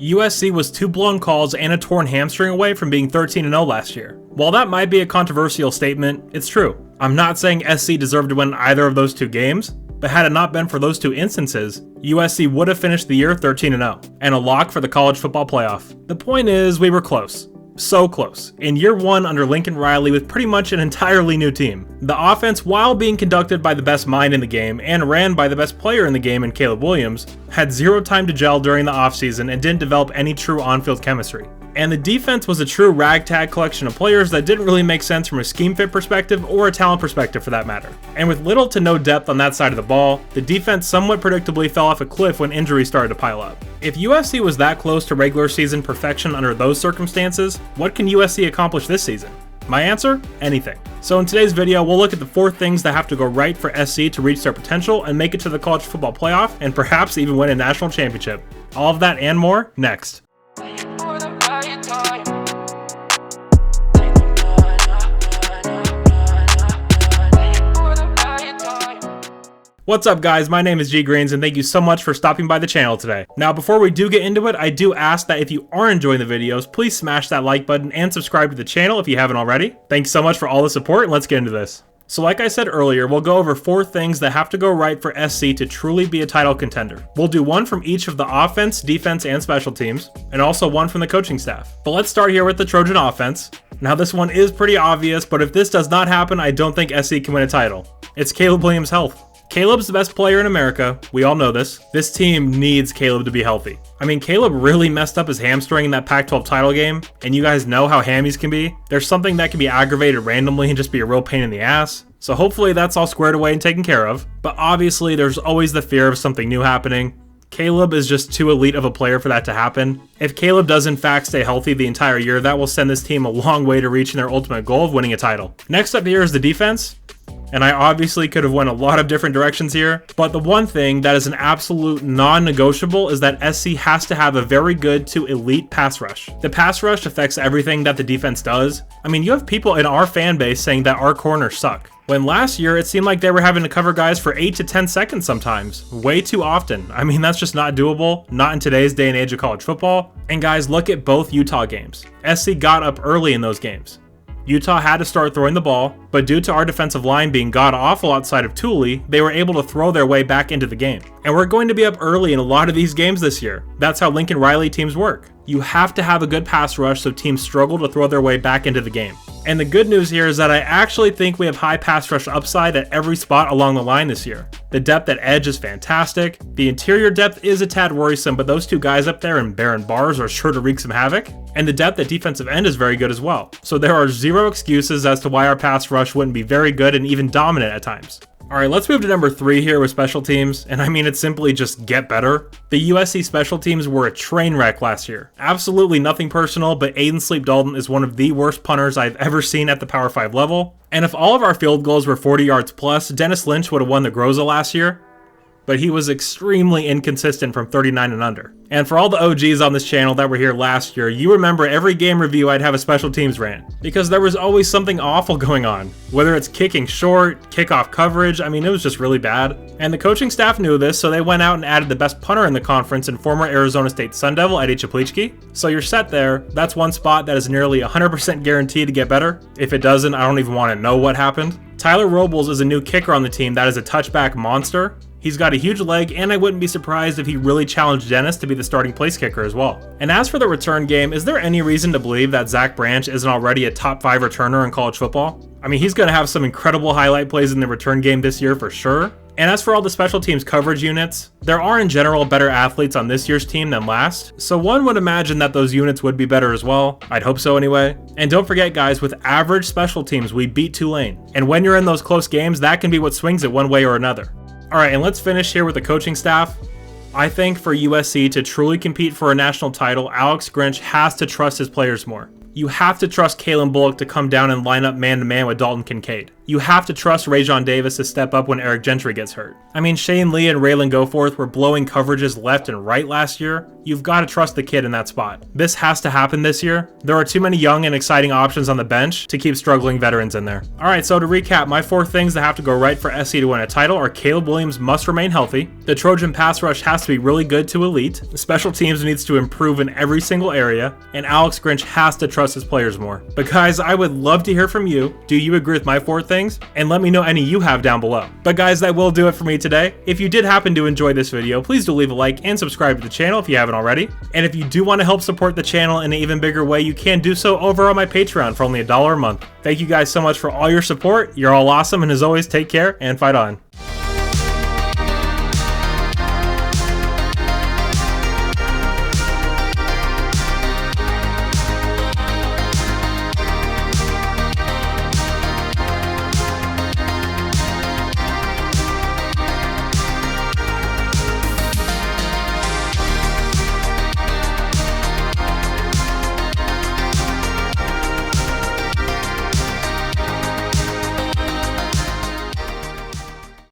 USC was 2 blown calls and a torn hamstring away from being 13-0 last year. While that might be a controversial statement, it's true. I'm not saying SC deserved to win either of those 2 games, but had it not been for those 2 instances, USC would have finished the year 13-0, and a lock for the college football playoff. The point is, we were close. So close. In year 1 under Lincoln Riley with pretty much an entirely new team. The offense, while being conducted by the best mind in the game and ran by the best player in the game in Caleb Williams, had 0 time to gel during the offseason and didn't develop any true on-field chemistry. And the defense was a true ragtag collection of players that didn't really make sense from a scheme fit perspective or a talent perspective for that matter. And with little to no depth on that side of the ball, the defense somewhat predictably fell off a cliff when injuries started to pile up. If USC was that close to regular season perfection under those circumstances, what can USC accomplish this season? My answer? Anything. So in today's video, we'll look at the 4 things that have to go right for SC to reach their potential and make it to the college football playoff and perhaps even win a national championship. All of that and more next. What's up guys, my name is G Greens and thank you so much for stopping by the channel today. Now before we do get into it, I do ask that if you are enjoying the videos, please smash that like button and subscribe to the channel if you haven't already. Thanks so much for all the support and let's get into this. So like I said earlier, we'll go over 4 things that have to go right for SC to truly be a title contender. We'll do 1 from each of the offense, defense, and special teams, and also 1 from the coaching staff. But let's start here with the Trojan offense. Now this one is pretty obvious, but if this does not happen, I don't think SC can win a title. It's Caleb Williams' health. Caleb's the best player in America, we all know this. This team needs Caleb to be healthy. I mean, Caleb really messed up his hamstring in that Pac-12 title game, and you guys know how hammies can be. There's something that can be aggravated randomly and just be a real pain in the ass. So hopefully that's all squared away and taken care of. But obviously there's always the fear of something new happening. Caleb is just too elite of a player for that to happen. If Caleb does in fact stay healthy the entire year, that will send this team a long way to reaching their ultimate goal of winning a title. Next up here is the defense. And I obviously could have went a lot of different directions here, but the one thing that is an absolute non-negotiable is that SC has to have a very good to elite pass rush. The pass rush affects everything that the defense does. I mean, you have people in our fan base saying that our corners suck, when last year it seemed like they were having to cover guys for 8 to 10 seconds sometimes, way too often. I mean, that's just not doable, not in today's day and age of college football. And guys, look at both Utah games. SC got up early in those games. Utah had to start throwing the ball, but due to our defensive line being god-awful outside of Thule, they were able to throw their way back into the game. And we're going to be up early in a lot of these games this year. That's how Lincoln Riley teams work. You have to have a good pass rush so teams struggle to throw their way back into the game. And the good news here is that I actually think we have high pass rush upside at every spot along the line this year. The depth at edge is fantastic. The interior depth is a tad worrisome, but those 2 guys up there in Baron Bars are sure to wreak some havoc. And the depth at defensive end is very good as well. So there are 0 excuses as to why our pass rush wouldn't be very good and even dominant at times. Alright, let's move to number 3 here with special teams, and I mean it's simply just get better. The USC special teams were a train wreck last year. Absolutely nothing personal, but Aiden Sleep Dalton is one of the worst punters I've ever seen at the Power 5 level. And if all of our field goals were 40 yards plus, Dennis Lynch would have won the Groza last year. But he was extremely inconsistent from 39 and under. And for all the OGs on this channel that were here last year, you remember every game review I'd have a special teams rant, because there was always something awful going on. Whether it's kicking short, kickoff coverage, I mean it was just really bad. And the coaching staff knew this, so they went out and added the best punter in the conference and former Arizona State Sun Devil, Eddie Chaplichki. So you're set there. That's one spot that is nearly 100% guaranteed to get better. If it doesn't, I don't even want to know what happened. Tyler Robles is a new kicker on the team that is a touchback monster. He's got a huge leg, and I wouldn't be surprised if he really challenged Dennis to be the starting place kicker as well. And as for the return game, is there any reason to believe that Zach Branch isn't already a top 5 returner in college football? I mean, he's going to have some incredible highlight plays in the return game this year for sure. And as for all the special teams coverage units, there are in general better athletes on this year's team than last, so one would imagine that those units would be better as well. I'd hope so anyway. And don't forget guys, with average special teams, we beat Tulane. And when you're in those close games, that can be what swings it one way or another. Alright, and let's finish here with the coaching staff. I think for USC to truly compete for a national title, Alex Grinch has to trust his players more. You have to trust Kalen Bullock to come down and line up man-to-man with Dalton Kincaid. You have to trust Rajon Davis to step up when Eric Gentry gets hurt. I mean, Shane Lee and Raylan Goforth were blowing coverages left and right last year. You've got to trust the kid in that spot. This has to happen this year. There are too many young and exciting options on the bench to keep struggling veterans in there. Alright, so to recap, my 4 things that have to go right for SC to win a title are Caleb Williams must remain healthy, the Trojan pass rush has to be really good to elite, special teams needs to improve in every single area, and Alex Grinch has to trust his players more. But guys, I would love to hear from you. Do you agree with my 4 things? And let me know any you have down below. But guys, that will do it for me today. If you did happen to enjoy this video, please do leave a like and subscribe to the channel if you haven't already. And if you do want to help support the channel in an even bigger way, you can do so over on my Patreon for only $1 a month. Thank you guys so much for all your support. You're all awesome, and as always, take care and fight on.